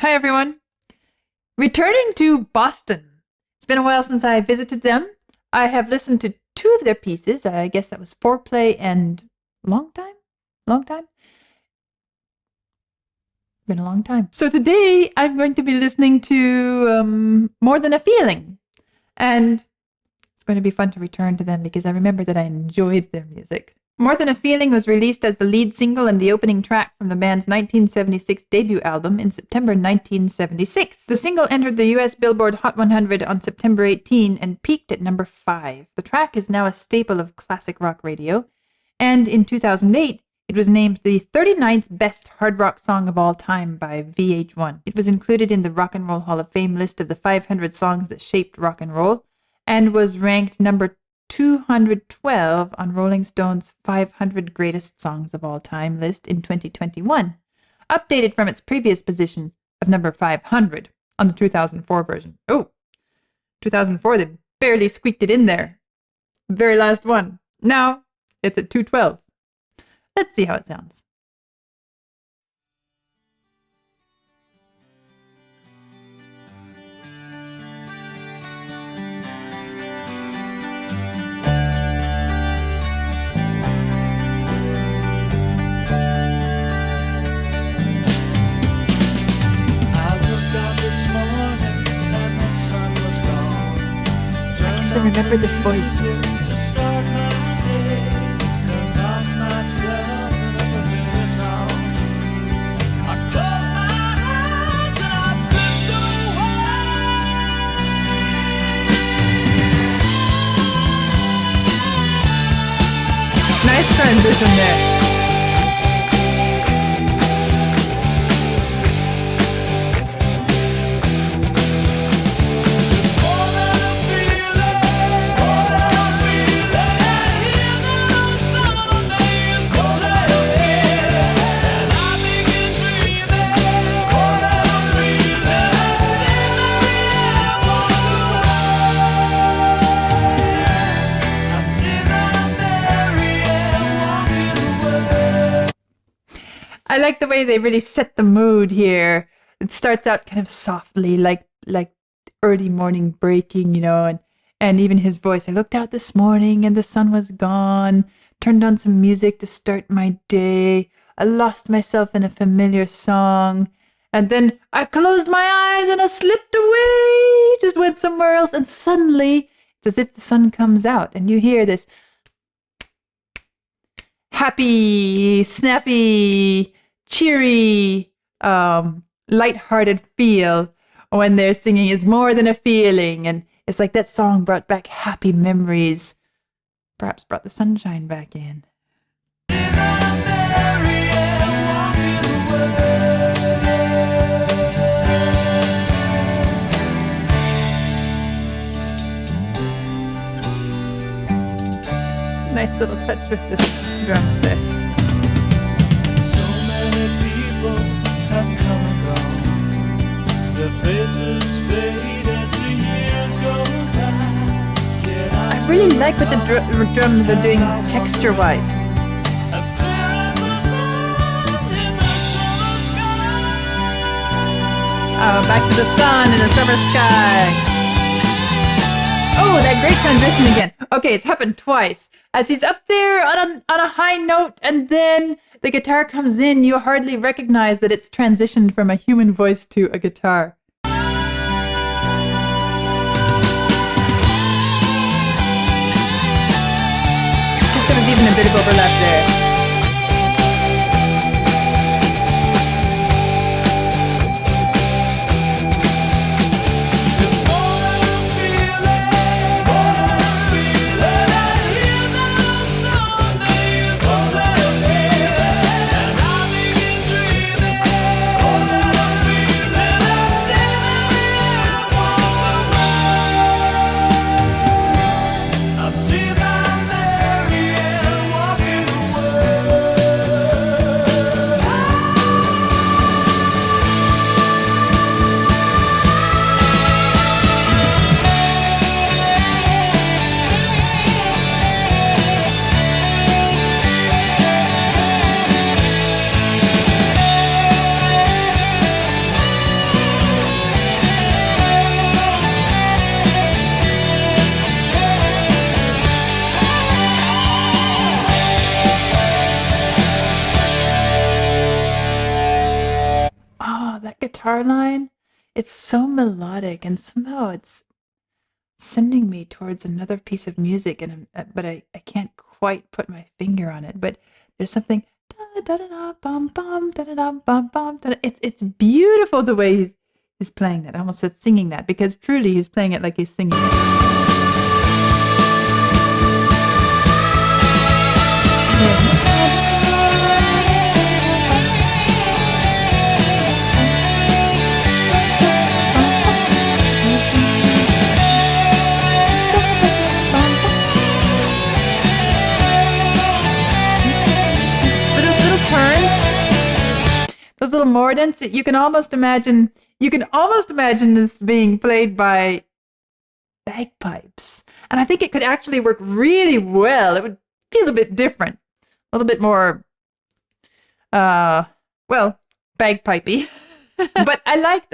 Hi, everyone. Returning to Boston. It's been a while since I visited them. I have listened to two of their pieces. I guess that was Foreplay and Long Time? Long Time? Been a long time. So today I'm going to be listening to More Than a Feeling. And it's going to be fun to return to them because I remember that I enjoyed their music. More Than a Feeling was released as the lead single and the opening track from the band's 1976 debut album in September 1976. The single entered the US Billboard Hot 100 on September 18 and peaked at number 5. The track is now a staple of classic rock radio, and in 2008, it was named the 39th best hard rock song of all time by VH1. It was included in the Rock and Roll Hall of Fame list of the 500 songs that shaped rock and roll, and was ranked number 212 on Rolling Stone's 500 Greatest Songs of All Time list in 2021, updated from its previous position of number 500 on the 2004 version. Oh, 2004, they barely squeaked it in there. Very last one. Now, it's at 212. Let's see how it sounds. I remember this voice. Nice transition there. I like the way they really set the mood here. It starts out kind of softly, like early morning breaking, and even his voice. I looked out this morning and the sun was gone, turned on some music to start my day. I lost myself in a familiar song. And then I closed my eyes and I slipped away, just went somewhere else. And suddenly, it's as if the sun comes out and you hear this happy, snappy, cheery, lighthearted feel when they're singing is more than a feeling. And it's like that song brought back happy memories, perhaps brought the sunshine back in. Nice little touch with the drums there. Have come and gone. Their faces fade as the years go by. I really like what the drums are doing texture-wise. As clear as the sun in the summer sky. Back to the sun in the summer sky. Oh, that great transition again. Okay, it's happened twice. As he's up there on a high note, and then the guitar comes in, you hardly recognize that it's transitioned from a human voice to a guitar. I guess there was even a bit of overlap there. that guitar line, it's so melodic, and somehow it's sending me towards another piece of music, and but I can't quite put my finger on it. But there's something da da da da bum bum da da da bum bum da. It's beautiful the way he's playing that. I almost said singing that because truly he's playing it like he's singing it. Those little mordents, you can almost imagine this being played by bagpipes. And I think it could actually work really well. It would feel a bit different. A little bit more bagpipey. But I like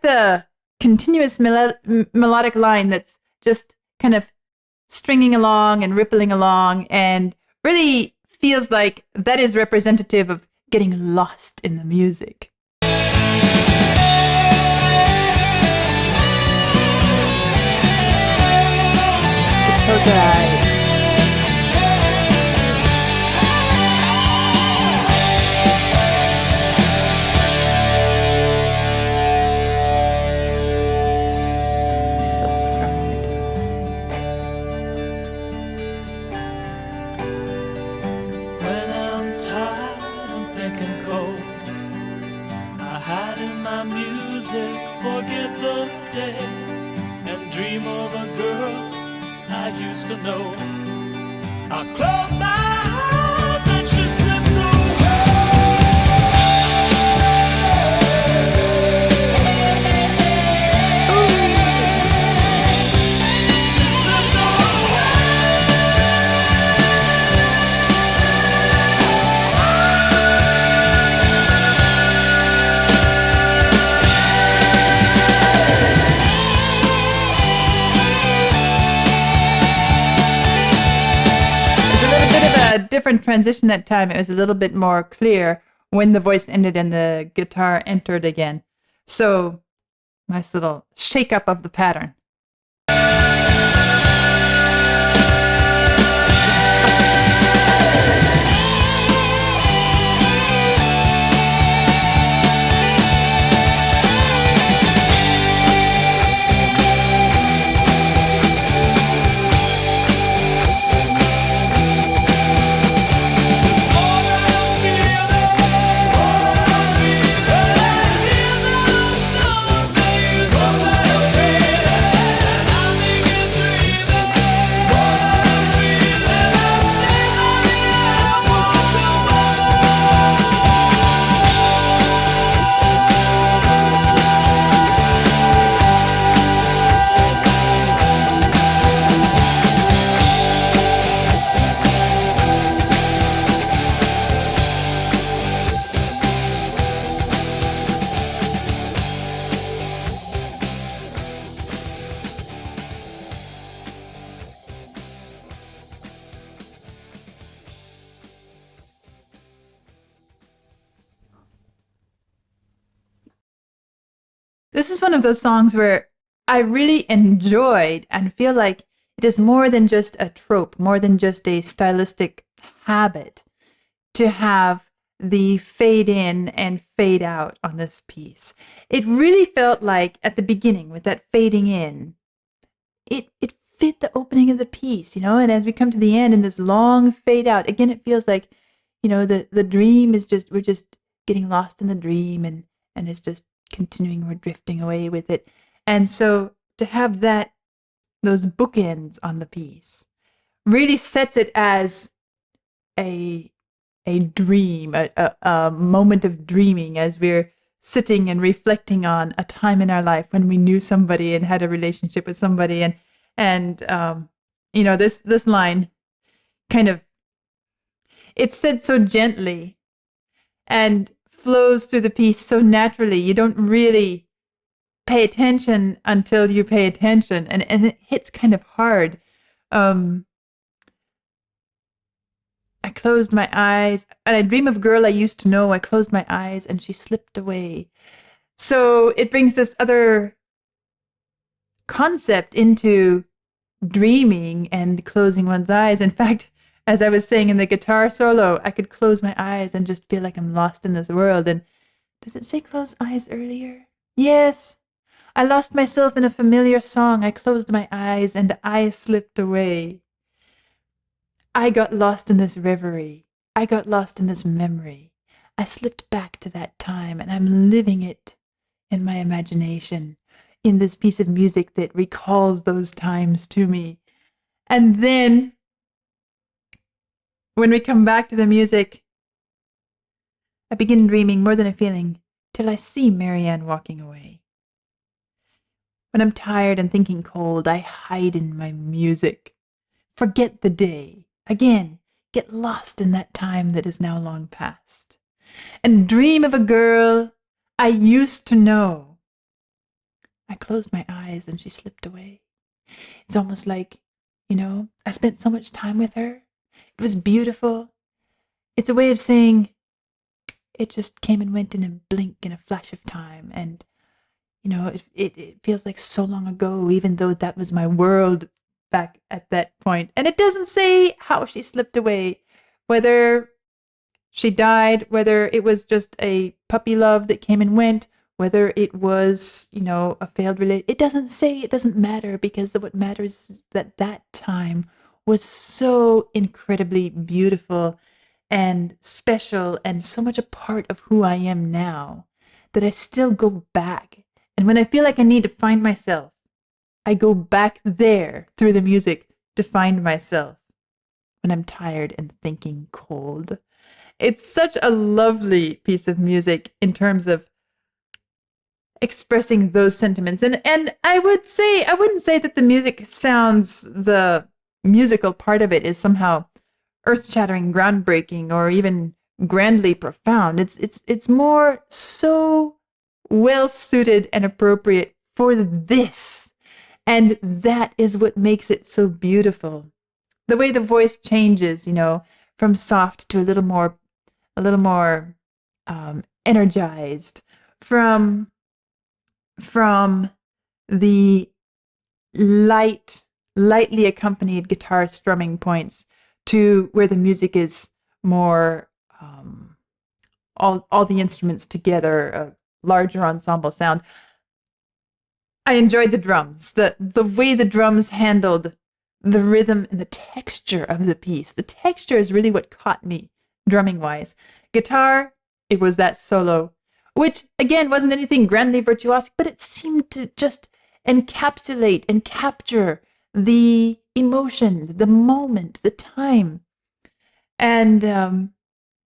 the continuous melodic line that's just kind of stringing along and rippling along, and really feels like that is representative of getting lost in the music. Close our eyes. So strumming it. When I'm tired and thinking cold, I hide in my music, forget the day, and dream of a girl I used to know. I close my eyes and she slipped away. She slipped away. A different transition that time. It was a little bit more clear when the voice ended and the guitar entered again. So, nice little shake up of the pattern. This is one of those songs where I really enjoyed and feel like it is more than just a trope, more than just a stylistic habit to have the fade in and fade out on this piece. It really felt like at the beginning with that fading in, it fit the opening of the piece, and as we come to the end in this long fade out, again, it feels like, the dream is we're just getting lost in the dream and it's just continuing, we're drifting away with it. And so to have those bookends on the piece really sets it as a dream, a moment of dreaming as we're sitting and reflecting on a time in our life when we knew somebody and had a relationship with somebody. And this line kind of, it's said so gently and flows through the piece so naturally. You don't really pay attention until you pay attention, and it hits kind of hard. I closed my eyes, and I dream of a girl I used to know. I closed my eyes, and she slipped away. So it brings this other concept into dreaming and closing one's eyes. In fact, as I was saying in the guitar solo, I could close my eyes and just feel like I'm lost in this world. And does it say close eyes earlier? Yes. I lost myself in a familiar song. I closed my eyes and I slipped away. I got lost in this reverie. I got lost in this memory. I slipped back to that time and I'm living it in my imagination, in this piece of music that recalls those times to me. And then, when we come back to the music, I begin dreaming more than a feeling till I see Marianne walking away. When I'm tired and thinking cold, I hide in my music. Forget the day. Again, get lost in that time that is now long past. And dream of a girl I used to know. I closed my eyes and she slipped away. It's almost like, I spent so much time with her. It was beautiful. It's a way of saying it just came and went in a blink, in a flash of time. And, it feels like so long ago, even though that was my world back at that point. And it doesn't say how she slipped away, whether she died, whether it was just a puppy love that came and went, whether it was, a failed relationship. It doesn't say, it doesn't matter, because what matters is that time was so incredibly beautiful and special and so much a part of who I am now that I still go back. And when I feel like I need to find myself, I go back there through the music to find myself when I'm tired and thinking cold. It's such a lovely piece of music in terms of expressing those sentiments. And I wouldn't say that the the musical part of it is somehow earth-shattering, groundbreaking, or even grandly profound. It's more so well suited and appropriate for this. And that is what makes it so beautiful. The way the voice changes, from soft to a little more energized, from the lightly accompanied guitar strumming points to where the music is more all the instruments together, a larger ensemble sound. I enjoyed the drums, the way the drums handled the rhythm and the texture of the piece. The texture is really what caught me, drumming wise. Guitar, it was that solo, which again wasn't anything grandly virtuosic, but it seemed to just encapsulate and capture the emotion, the moment, the time. And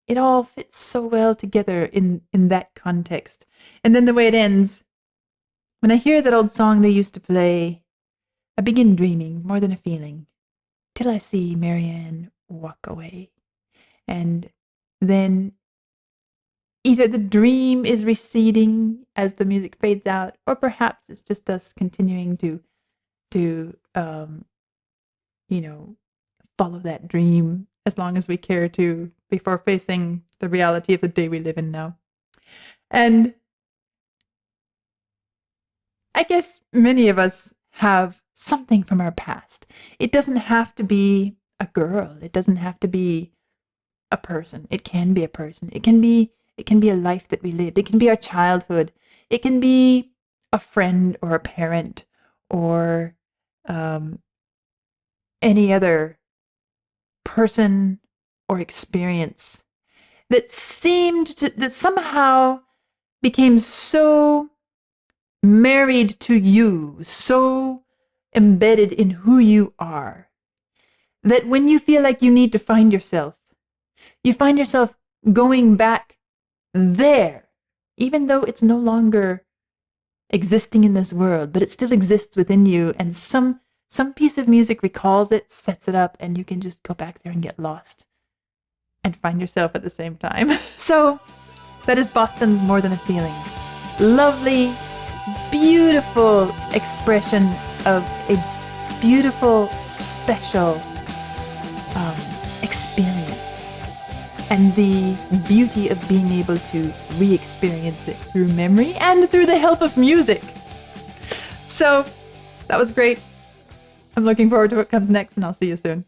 it all fits so well together in that context. And then the way it ends, when I hear that old song they used to play, I begin dreaming more than a feeling, till I see Marianne walk away. And then either the dream is receding as the music fades out, or perhaps it's just us continuing to follow that dream as long as we care to before facing the reality of the day we live in now. And I guess many of us have something from our past. It doesn't have to be a girl. It doesn't have to be a person. It can be a person. It can be a life that we lived. It can be our childhood. It can be a friend or a parent or any other person or experience that that somehow became so married to you, so embedded in who you are, that when you feel like you need to find yourself, you find yourself going back there, even though it's no longer existing in this world, but it still exists within you, and some piece of music recalls it, sets it up, and you can just go back there and get lost and find yourself at the same time. So that is Boston's More Than a Feeling. Lovely, beautiful expression of a beautiful, special experience. and the beauty of being able to re-experience it through memory and through the help of music. So that was great. I'm looking forward to what comes next, and I'll see you soon.